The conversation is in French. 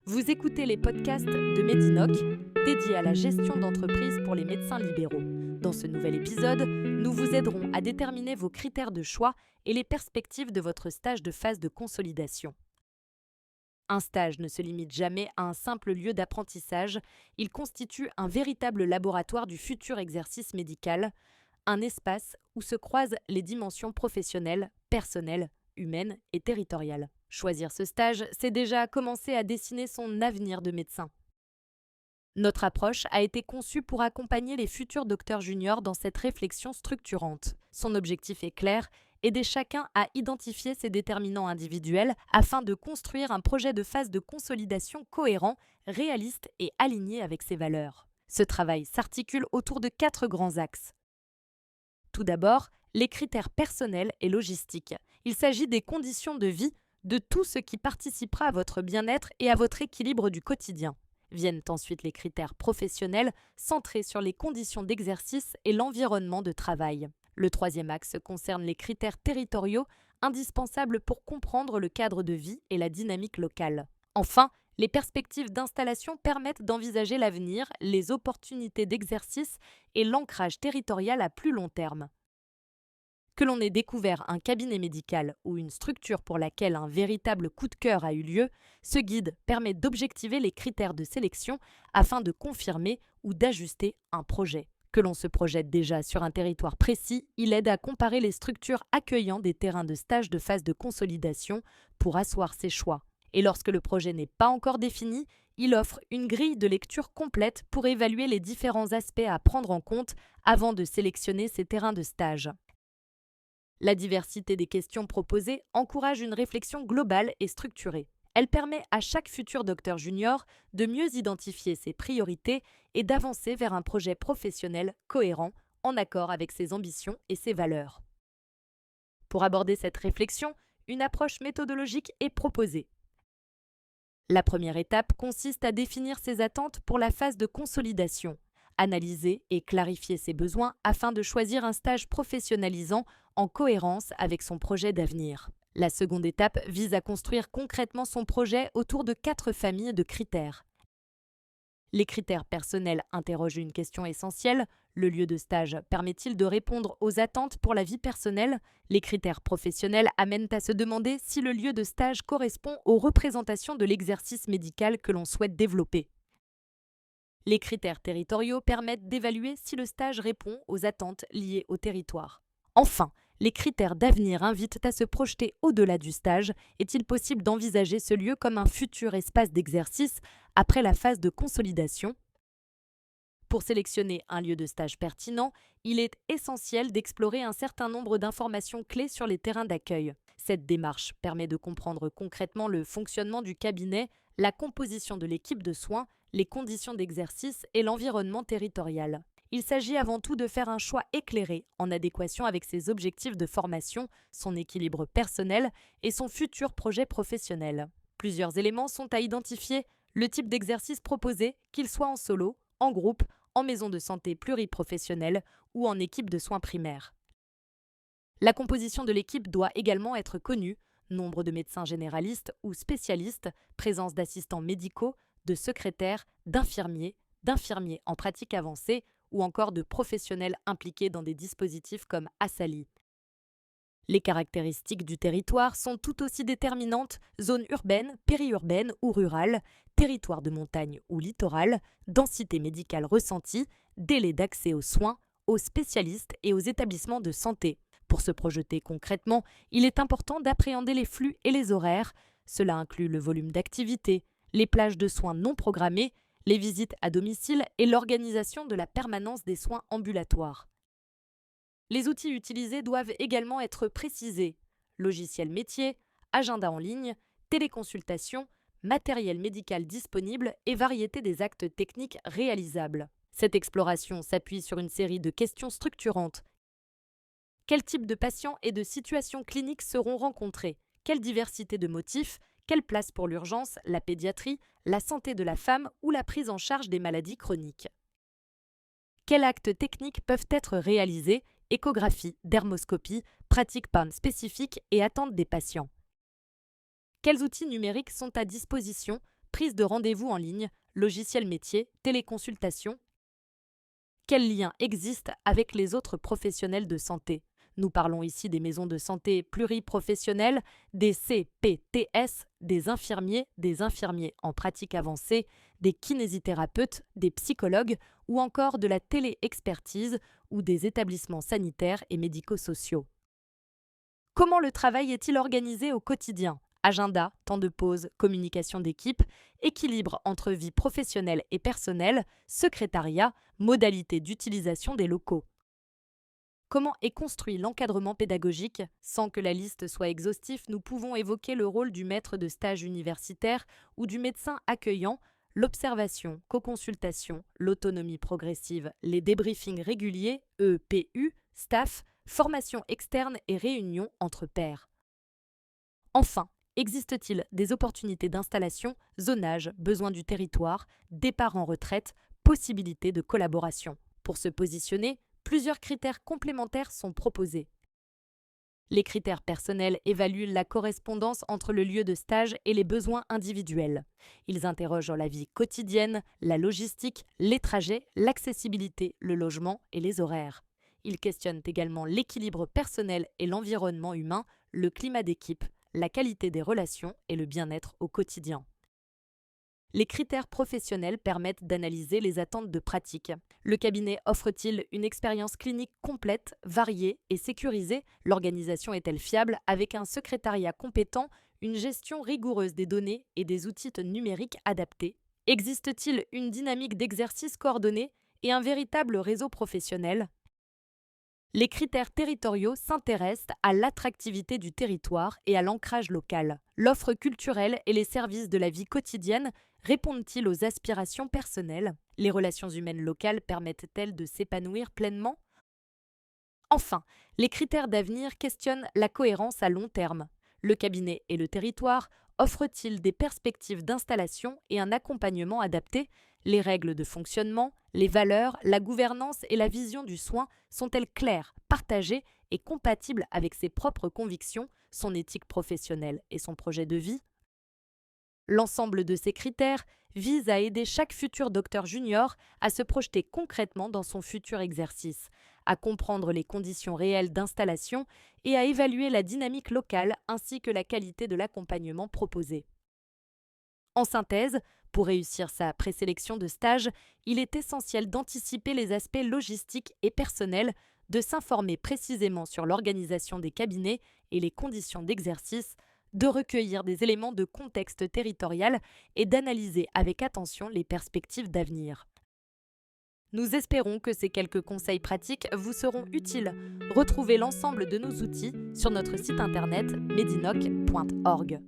Vous écoutez les podcasts de Medinoc, dédiés à la gestion d'entreprise pour les médecins libéraux. Dans ce nouvel épisode, nous vous aiderons à déterminer vos critères de choix et les perspectives de votre stage de phase de consolidation. Un stage ne se limite jamais à un simple lieu d'apprentissage, il constitue un véritable laboratoire du futur exercice médical, un espace où se croisent les dimensions professionnelles, personnelles, humaines et territoriales. Choisir ce stage, c'est déjà commencer à dessiner son avenir de médecin. Notre approche a été conçue pour accompagner les futurs docteurs juniors dans cette réflexion structurante. Son objectif est clair, aider chacun à identifier ses déterminants individuels afin de construire un projet de phase de consolidation cohérent, réaliste et aligné avec ses valeurs. Ce travail s'articule autour de 4 grands axes. Tout d'abord, les critères personnels et logistiques. Il s'agit des conditions de vie, de tout ce qui participera à votre bien-être et à votre équilibre du quotidien. Viennent ensuite les critères professionnels, centrés sur les conditions d'exercice et l'environnement de travail. Le troisième axe concerne les critères territoriaux, indispensables pour comprendre le cadre de vie et la dynamique locale. Enfin, les perspectives d'installation permettent d'envisager l'avenir, les opportunités d'exercice et l'ancrage territorial à plus long terme. Que l'on ait découvert un cabinet médical ou une structure pour laquelle un véritable coup de cœur a eu lieu, ce guide permet d'objectiver les critères de sélection afin de confirmer ou d'ajuster un projet. Que l'on se projette déjà sur un territoire précis, il aide à comparer les structures accueillant des terrains de stage de phase de consolidation pour asseoir ses choix. Et lorsque le projet n'est pas encore défini, il offre une grille de lecture complète pour évaluer les différents aspects à prendre en compte avant de sélectionner ces terrains de stage. La diversité des questions proposées encourage une réflexion globale et structurée. Elle permet à chaque futur docteur junior de mieux identifier ses priorités et d'avancer vers un projet professionnel cohérent, en accord avec ses ambitions et ses valeurs. Pour aborder cette réflexion, une approche méthodologique est proposée. La première étape consiste à définir ses attentes pour la phase de consolidation, analyser et clarifier ses besoins afin de choisir un stage professionnalisant en cohérence avec son projet d'avenir. La seconde étape vise à construire concrètement son projet autour de 4 familles de critères. Les critères personnels interrogent une question essentielle. Le lieu de stage permet-il de répondre aux attentes pour la vie personnelle? Les critères professionnels amènent à se demander si le lieu de stage correspond aux représentations de l'exercice médical que l'on souhaite développer. Les critères territoriaux permettent d'évaluer si le stage répond aux attentes liées au territoire. Enfin, les critères d'avenir invitent à se projeter au-delà du stage. Est-il possible d'envisager ce lieu comme un futur espace d'exercice après la phase de consolidation? Pour sélectionner un lieu de stage pertinent, il est essentiel d'explorer un certain nombre d'informations clés sur les terrains d'accueil. Cette démarche permet de comprendre concrètement le fonctionnement du cabinet, la composition de l'équipe de soins, les conditions d'exercice et l'environnement territorial. Il s'agit avant tout de faire un choix éclairé, en adéquation avec ses objectifs de formation, son équilibre personnel et son futur projet professionnel. Plusieurs éléments sont à identifier: le type d'exercice proposé, qu'il soit en solo, en groupe, en maison de santé pluriprofessionnelle ou en équipe de soins primaires. La composition de l'équipe doit également être connue: nombre de médecins généralistes ou spécialistes, présence d'assistants médicaux, de secrétaires, d'infirmiers en pratique avancée ou encore de professionnels impliqués dans des dispositifs comme Assali. Les caractéristiques du territoire sont tout aussi déterminantes: zone urbaine, périurbaine ou rurale, territoire de montagne ou littoral, densité médicale ressentie, délai d'accès aux soins, aux spécialistes et aux établissements de santé. Pour se projeter concrètement, il est important d'appréhender les flux et les horaires. Cela inclut le volume d'activité, les plages de soins non programmées, les visites à domicile et l'organisation de la permanence des soins ambulatoires. Les outils utilisés doivent également être précisés: logiciel métier, agenda en ligne, téléconsultation, matériel médical disponible et variété des actes techniques réalisables. Cette exploration s'appuie sur une série de questions structurantes. Quel type de patients et de situations cliniques seront rencontrés? Quelle diversité de motifs? Quelle place pour l'urgence, la pédiatrie, la santé de la femme ou la prise en charge des maladies chroniques? Quels actes techniques peuvent être réalisés? Échographie, dermoscopie, pratiques PAM spécifiques et attentes des patients. Quels outils numériques sont à disposition? prise de rendez-vous en ligne, logiciel métier, téléconsultation. Quels liens existent avec les autres professionnels de santé? Nous parlons ici des maisons de santé pluriprofessionnelles, des CPTS, des infirmiers en pratique avancée, des kinésithérapeutes, des psychologues ou encore de la téléexpertise ou des établissements sanitaires et médico-sociaux. Comment le travail est-il organisé au quotidien? Agenda, temps de pause, communication d'équipe, équilibre entre vie professionnelle et personnelle, secrétariat, modalités d'utilisation des locaux. Comment est construit l'encadrement pédagogique? Sans que la liste soit exhaustive, nous pouvons évoquer le rôle du maître de stage universitaire ou du médecin accueillant, l'observation, co-consultation, l'autonomie progressive, les débriefings réguliers, EPU, staff, formation externe et réunions entre pairs. Enfin, existe-t-il des opportunités d'installation, zonage, besoin du territoire, départ en retraite, possibilité de collaboration? Pour se positionner, plusieurs critères complémentaires sont proposés. Les critères personnels évaluent la correspondance entre le lieu de stage et les besoins individuels. Ils interrogent la vie quotidienne, la logistique, les trajets, l'accessibilité, le logement et les horaires. Ils questionnent également l'équilibre personnel et l'environnement humain, le climat d'équipe, la qualité des relations et le bien-être au quotidien. Les critères professionnels permettent d'analyser les attentes de pratique. Le cabinet offre-t-il une expérience clinique complète, variée et sécurisée? L'organisation est-elle fiable avec un secrétariat compétent, une gestion rigoureuse des données et des outils numériques adaptés? Existe-t-il une dynamique d'exercice coordonnée et un véritable réseau professionnel? Les critères territoriaux s'intéressent à l'attractivité du territoire et à l'ancrage local. L'offre culturelle et les services de la vie quotidienne répondent-ils aux aspirations personnelles? Les relations humaines locales permettent-elles de s'épanouir pleinement? Enfin, les critères d'avenir questionnent la cohérence à long terme. Le cabinet et le territoire offrent-ils des perspectives d'installation et un accompagnement adapté? Les règles de fonctionnement, les valeurs, la gouvernance et la vision du soin sont-elles claires, partagées et compatibles avec ses propres convictions, son éthique professionnelle et son projet de vie? L'ensemble de ces critères vise à aider chaque futur docteur junior à se projeter concrètement dans son futur exercice, à comprendre les conditions réelles d'installation et à évaluer la dynamique locale ainsi que la qualité de l'accompagnement proposé. En synthèse, pour réussir sa présélection de stage, il est essentiel d'anticiper les aspects logistiques et personnels, de s'informer précisément sur l'organisation des cabinets et les conditions d'exercice, de recueillir des éléments de contexte territorial et d'analyser avec attention les perspectives d'avenir. Nous espérons que ces quelques conseils pratiques vous seront utiles. Retrouvez l'ensemble de nos outils sur notre site internet medinoc.org.